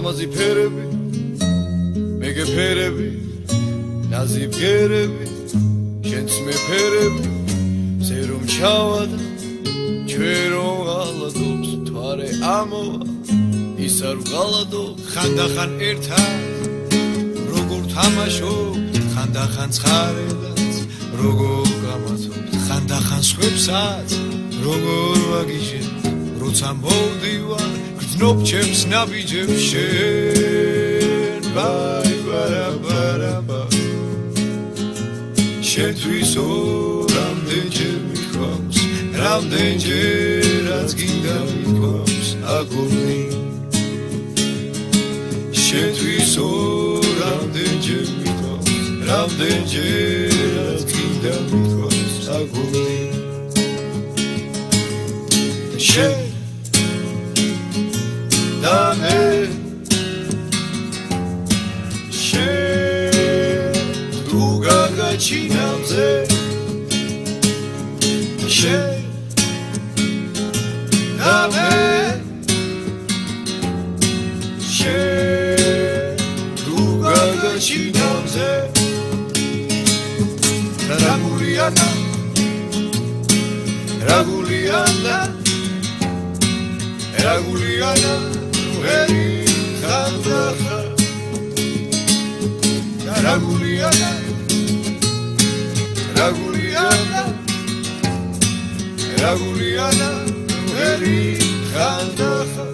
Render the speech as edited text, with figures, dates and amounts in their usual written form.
ლამაზი ფერები მეგეფერები ნაზი ბგერები შენც მეფერები ზე რომ ჩავადა ჩვენ რომ ღალატობს თვარე ამოვა ის არ ვღალატობ ხანდახან ერთად როგორ თამაშობ ხანდახან ცხარედაც როგორ გამაცობ ხანდახან სხვებსაც როგორ ვაგიჟებ როცა მოვდივარ გრძნობ ჩემს ნაბიჯებს შენ ბაი ბარაბარაბა შენთვის რამდენჯერ მიხვავს რამდენჯერაც გინდა მიხვავს აგონი შენთვის რამდენჯერ მიხვავს რამდენჯერაც გინდა მიხვავს აგონი შენ და მე შენ თუ გაგაჩინავზე შენ და მე შენ თუ გაგაჩინავზე რაგულიანა რაგულიანა რაგულიანა ვერი ხანდახა რაგულიანა რაგულიანა რაგულიანა ვერი ხანდახა